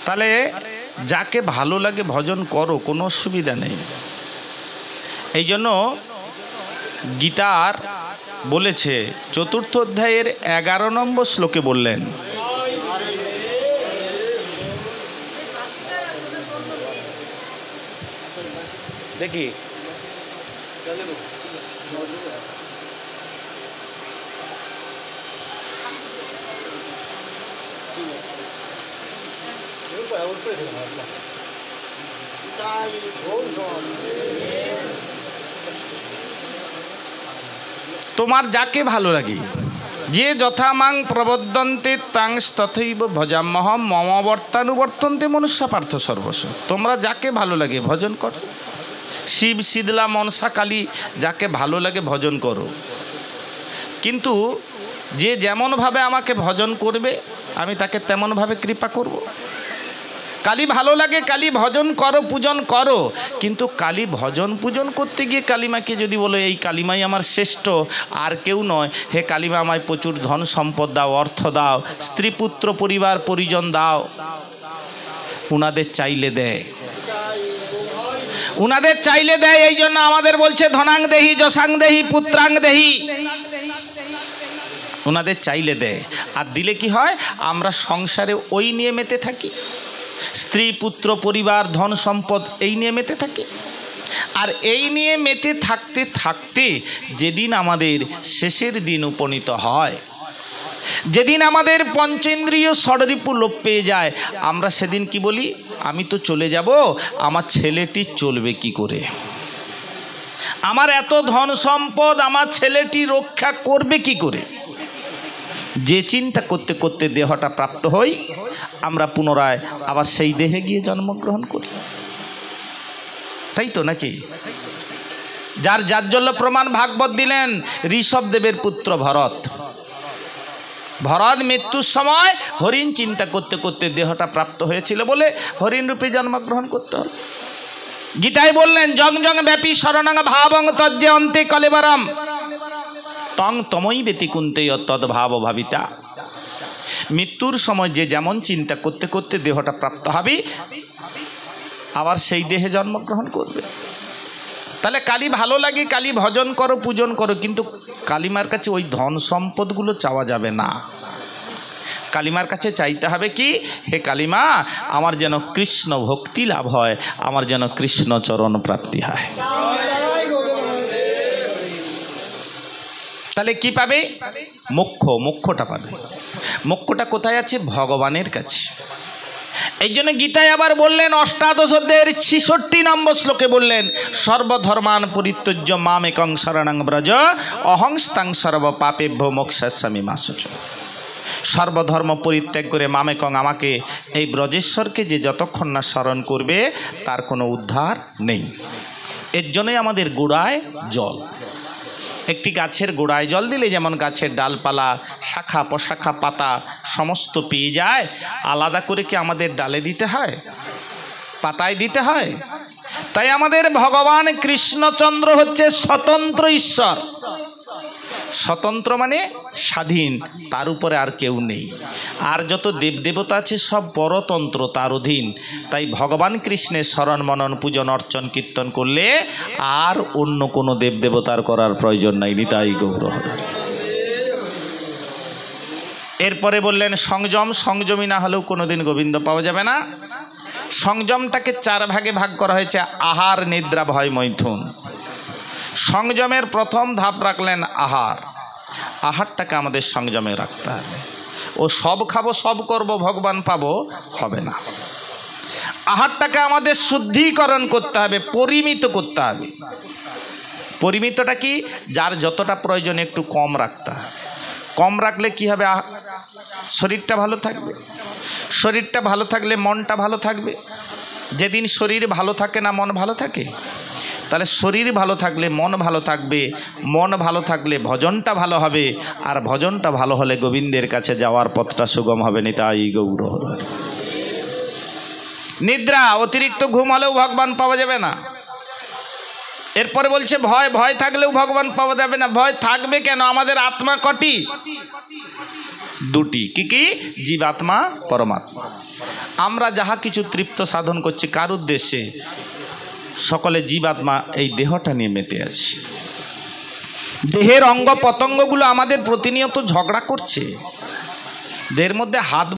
তাহলে যাকে ভালো লাগে ভজন করো, কোনো অসুবিধা নেই। এই জন্য গীতার বলেছে, চতুর্থ অধ্যায়ের 11 নম্বর শ্লোকে বললেন, দেখি তোমার যাকে ভালো লাগে, যে যথামাং প্রবদন্তে তাং তথৈব ভজাম্যহম মম বর্তানুবর্তন্তে মনুষ্য পার্থ সর্বস্ব। তোমরা যাকে ভালো লাগে ভজন করো, শিব শীতলা মনসা কালী যাকে ভালো লাগে ভজন করো, কিন্তু যে যেমনভাবে আমাকে ভজন করবে আমি তাকে তেমনভাবে কৃপা করব। কালী ভালো লাগে, কালী ভজন করো, পূজন করো, কিন্তু কালী ভজন পূজন করতে গিয়ে কালীমাকে যদি বলো এই কালীমাই আমার শ্রেষ্ঠ, আর কেউ নয়, হে কালীমা আমায় প্রচুর ধন সম্পদ দাও, অর্থ দাও, স্ত্রী পুত্র পরিবার পরিজন দাও, উনাদের চাইলে দেয়, উনাদের চাইলে দেয়। এই জন্য আমাদের বলছে ধনাং দেহি যশাং দেহি পুত্রাং দেহি, ওনাদের চাইলে দেয়। আর দিলে কি হয়, আমরা সংসারে ওই নিয়ে মেতে থাকি, স্ত্রী পুত্র পরিবার ধন সম্পদ এই নিয়ে মেতে থাকি। আর এই নিয়ে মেতে থাকতে থাকতে যেদিন আমাদের শেষের দিন উপনীত হয়, যেদিন আমাদের পঞ্চেন্দ্রিয় ষড়রিপু লোপ পেয়ে যায়, আমরা সেদিন কি বলি, আমি তো চলে যাব, আমার ছেলেটি চলবে কি করে, আমার এত ধন সম্পদ আমার ছেলেটি রক্ষা করবে কি করে। যে চিন্তা করতে করতে দেহটা প্রাপ্ত হই, আমরা পুনরায় আবার সেই দেহে গিয়ে জন্মগ্রহণ করি, তাই তো নাকি? যার জাজ্জল্য প্রমাণ ভাগবত দিলেন ঋষভদেবের পুত্র ভরত। ভরত মৃত্যুর সময় হরিণ চিন্তা করতে করতে দেহটা প্রাপ্ত হয়েছিল বলে হরিণ রূপে জন্মগ্রহণ করতে হল। গীতায় বললেন জং জং ব্যাপী শরণং ভাবং তজ্জে অন্তে কলেবরম তং তমই ব্যতিকুন্তে তদ্ভাব ভাবিতা। মৃত্যুর সময় যে যেমন চিন্তা করতে করতে দেহটা প্রাপ্ত হবে, আবার সেই দেহে জন্মগ্রহণ করবে। তাহলে কালী ভালো লাগে, কালী ভজন করো, পূজন করো, কিন্তু কালীমার কাছে ওই ধন সম্পদগুলো চাওয়া যাবে না। কালীমার কাছে চাইতে হবে কি, হে কালীমা আমার যেন কৃষ্ণ ভক্তি লাভ হয়, আমার যেন কৃষ্ণ চরণ প্রাপ্তি হয়। তাহলে কি পাবে? মোক্ষ, মোক্ষটা পাবে। মোক্ষটা কোথায় আছে? ভগবানের কাছে। এই জন্য গীতায় আবার বললেন অষ্টাদশ অধ্যায়ের 66 নম্বর শ্লোকে বললেন সর্বধর্মান পরিত্যজ্য মাম একং শরণং ব্রজ অহং স্তাং সর্ব পাপেভ্যো মোক্ষাস্যামি মা শুচি। সর্বধর্ম পরিত্যাগ করে মামেকং আমাকে এই ব্রজেশ্বরকে যে যতক্ষণ না স্মরণ করবে তার কোনো উদ্ধার নেই। এর জন্যই আমাদের গোড়ায় জল, একটি গাছের গোড়ায় জল দিলে যেমন গাছের ডালপালা শাখা প্রশাখা পাতা সমস্ত পেয়ে যায়, আলাদা করে কি আমাদের ডালে দিতে হয়, পাতায় দিতে হয়? তাই আমাদের ভগবান কৃষ্ণচন্দ্র হচ্ছে স্বতন্ত্র ঈশ্বর। স্বতন্ত্র মানে স্বাধীন, তার উপরে আর কেউ নেই। আর যত দেবদেবতা আছে সব পরতন্ত্র, তার অধীন। তাই ভগবান কৃষ্ণের স্মরণ মনন পূজন অর্চন কীর্তন করলে আর অন্য কোনো দেবদেবতার করার প্রয়োজন নাই। নিতাই গৌর হরি। এরপরে বললেন সংযম। সংযমী না হলেও কোনোদিন গোবিন্দ পাওয়া যাবে না। সংযমটাকে 4 ভাগে ভাগ করা হয়েছে, আহার নিদ্রা ভয় মৈথুন। সংযমের প্রথম ধাপ রাখলেন আহার। আহারটাকে আমাদের সংযমে রাখতে হবে। ও সব খাবো সব করব ভগবান পাবো, হবে না। আহারটাকে আমাদের শুদ্ধিকরণ করতে হবে, পরিমিত করতে হবে। পরিমিতটা কি? যার যতটা প্রয়োজন একটু কম রাখতে হবে। কম রাখলে কি হবে? শরীরটা ভালো থাকবে। শরীরটা ভালো থাকলে মনটা ভালো থাকবে। যেদিন শরীর ভালো থাকে না মন ভালো থাকে। তাহলে শরীর ভালো থাকলে মন ভালো থাকবে, মন ভালো থাকলে ভজনটা ভালো হবে, আর ভজনটা ভালো হলে গোবিন্দের কাছে যাওয়ার পথটা সুগম হবে। নিতাই গৌর হরি। নিদ্রা, অতিরিক্ত ঘুম হলেও ভগবান পাওয়া যাবে না। এরপরে বলছে ভয়, ভয় থাকলেও ভগবান পাওয়া যাবে না। ভয় থাকবে কেন? আমাদের আত্মা কটি? দুটি। কি কি? জীবাত্মা, পরমাত্মা। আমরা যাহা কিছু তৃপ্ত সাধন করছি কার উদ্দেশ্যে? সকলে জীবাত্মা এই দেহটা নিয়ে মেতে আছি। দেহের অঙ্গ পতঙ্গগুলো আমাদের প্রতিনিয়ত ঝগড়া করছে। দেহের মধ্যে হাত